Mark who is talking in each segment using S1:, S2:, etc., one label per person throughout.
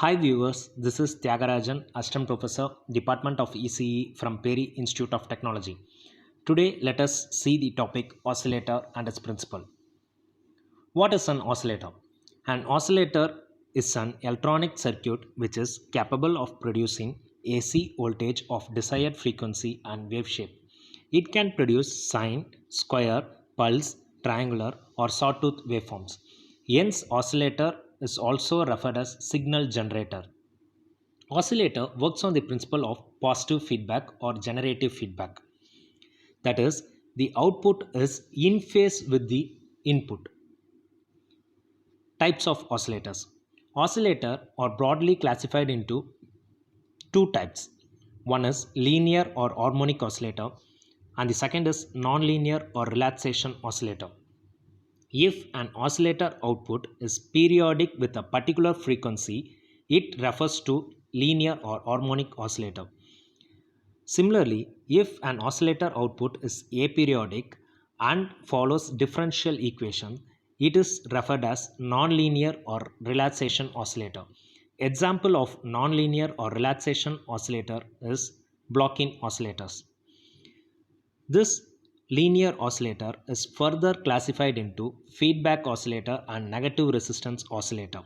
S1: Hi viewers, this is Tyagarajan, Assistant Professor, Department of ECE from Perry Institute of Technology. Today let us see the topic oscillator and its principle. What is an oscillator? An oscillator is an electronic circuit which is capable of producing AC voltage of desired frequency and wave shape. It can produce sine, square, pulse, triangular or sawtooth waveforms. Hence, oscillator is also referred as signal generator. Oscillator works on the principle of positive feedback or generative feedback. That is, the output is in phase with the input. Types of oscillators. Oscillator are broadly classified into two types. One is linear or harmonic oscillator, and the second is nonlinear or relaxation oscillator. If an oscillator output is periodic with a particular frequency, it refers to linear or harmonic oscillator. Similarly, if an oscillator output is aperiodic and follows differential equation, it is referred as nonlinear or relaxation oscillator. Example of nonlinear or relaxation oscillator is block-in oscillators. This linear oscillator is further classified into feedback oscillator and negative resistance oscillator.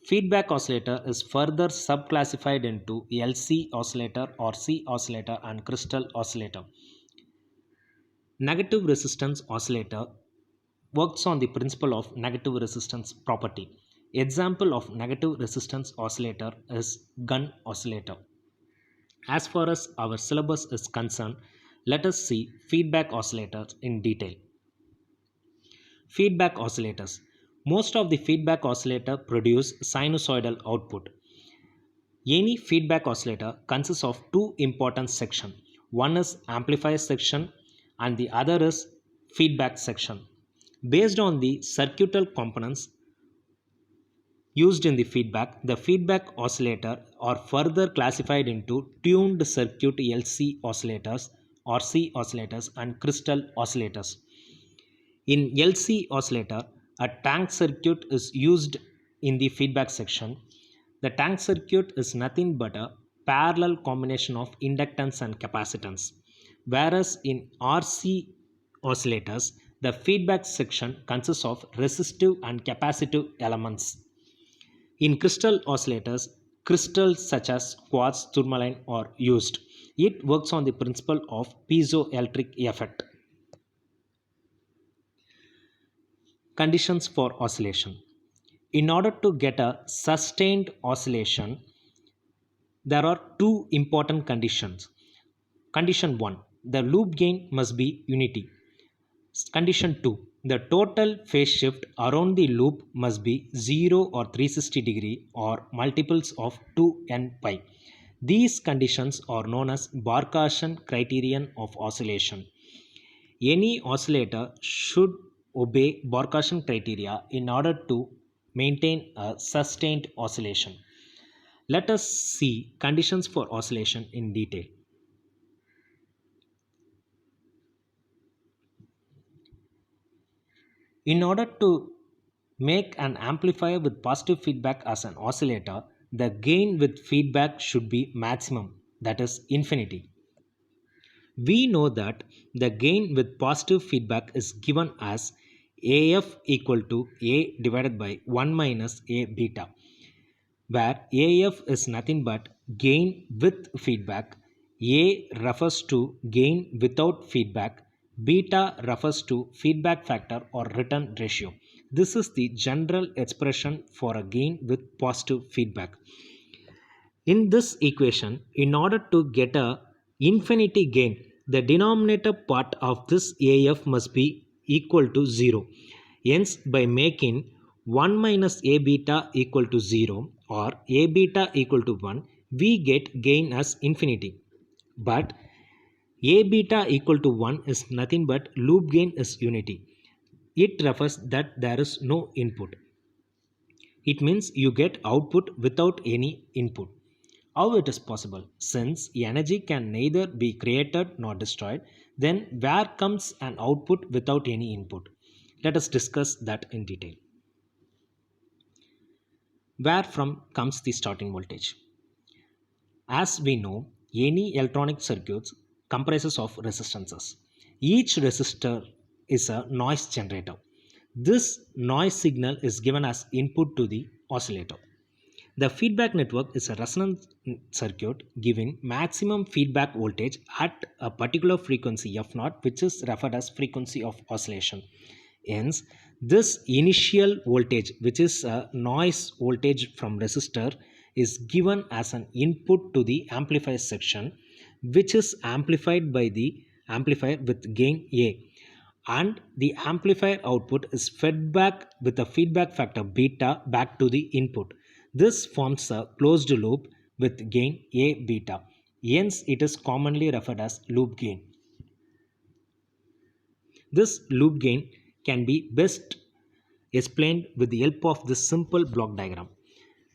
S1: Feedback oscillator is further subclassified into LC oscillator or C oscillator and crystal oscillator. Negative resistance oscillator works on the principle of negative resistance property. Example of negative resistance oscillator is gun oscillator. As far as our syllabus is concerned, let us see feedback oscillators in detail. Feedback oscillators. Most of the feedback oscillator produce sinusoidal output. Any feedback oscillator consists of two important sections. One is amplifier section and the other is feedback section. Based on the circuital components used in the feedback oscillator are further classified into tuned circuit LC oscillators or C oscillators and crystal oscillators. In LC oscillator, a tank circuit is used in the feedback section. The tank circuit is nothing but a parallel combination of inductance and capacitance. Whereas in RC oscillators, the feedback section consists of resistive and capacitive elements. In crystal oscillators, crystals such as quartz, tourmaline are used. It works on the principle of piezoelectric effect. Conditions for oscillation. In order to get a sustained oscillation, there are two important conditions. Condition 1, the loop gain must be unity. Condition 2, the total phase shift around the loop must be 0 or 360 degree or multiples of 2n pi. These conditions are known as Barkasian criterion of oscillation. Any oscillator should obey Barkasian criteria in order to maintain a sustained oscillation. Let us see conditions for oscillation in detail. In order to make an amplifier with positive feedback as an oscillator, the gain with feedback should be maximum, that is infinity. We know that the gain with positive feedback is given as AF equal to A divided by 1 minus A beta, where AF is nothing but gain with feedback, A refers to gain without feedback, beta refers to feedback factor or return ratio. This is the general expression for a gain with positive feedback. In this equation, in order to get a infinity gain, the denominator part of this AF must be equal to 0. Hence, by making 1 minus A beta equal to 0 or A beta equal to 1, we get gain as infinity. But A beta equal to 1 is nothing but loop gain is unity. It refers that there is no input. It means you get output without any input. How it is possible? Since energy can neither be created nor destroyed, then where comes an output without any input? Let us discuss that in detail. Where from comes the starting voltage? As we know, any electronic circuits comprises of resistances. Each resistor is a noise generator. This noise signal is given as input to the oscillator. The feedback network is a resonance circuit giving maximum feedback voltage at a particular frequency f naught, which is referred as frequency of oscillation. Hence, this initial voltage, which is a noise voltage from resistor, is given as an input to the amplifier section, which is amplified by the amplifier with gain A, and the amplifier output is fed back with a feedback factor beta back to the input. This forms a closed loop with gain A beta. Hence, it is commonly referred as loop gain. This loop gain can be best explained with the help of this simple block diagram.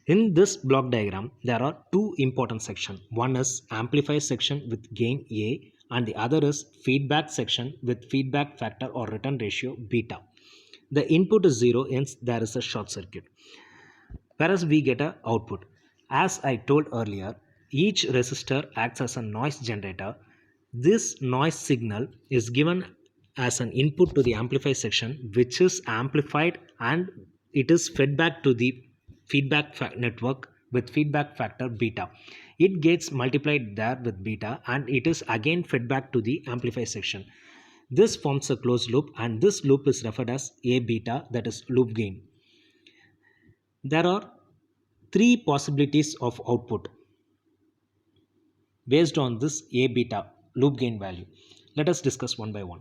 S1: In this block diagram, there are two important sections. One is amplifier section with gain A, and the other is feedback section with feedback factor or return ratio beta. The input is 0, hence there is a short circuit. Whereas we get a output. As I told earlier, each resistor acts as a noise generator. This noise signal is given as an input to the amplifier section, which is amplified and it is fed back to the network with feedback factor beta. It gets multiplied there with beta and it is again fed back to the amplifier section. This forms a closed loop, and this loop is referred as A beta, that is loop gain. There are three possibilities of output based on this A beta loop gain value. Let us discuss one by one.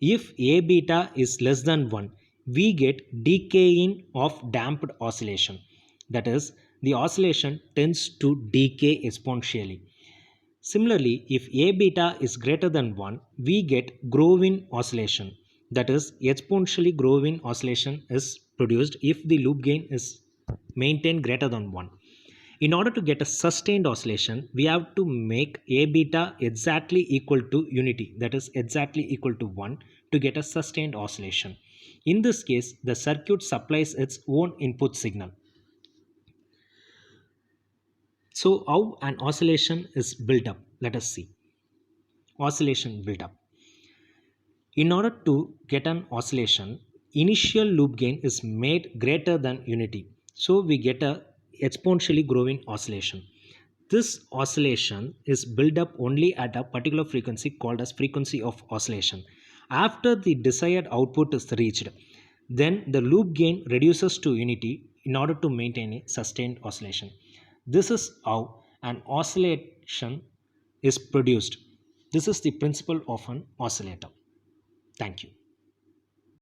S1: If A beta is less than 1, we get decaying of damped oscillation. That is, the oscillation tends to decay exponentially. Similarly, if A beta is greater than 1, we get growing oscillation. That is, exponentially growing oscillation is produced if the loop gain is maintained greater than 1. In order to get a sustained oscillation, we have to make A beta exactly equal to unity, that is exactly equal to 1, to get a sustained oscillation. In this case, the circuit supplies its own input signal. So, how an oscillation is built up? Let us see. Oscillation build up. In order to get an oscillation, initial loop gain is made greater than unity. So, we get a exponentially growing oscillation. This oscillation is built up only at a particular frequency called as frequency of oscillation. After the desired output is reached, then the loop gain reduces to unity in order to maintain a sustained oscillation. This is how an oscillation is produced. This is the principle of an oscillator. Thank you.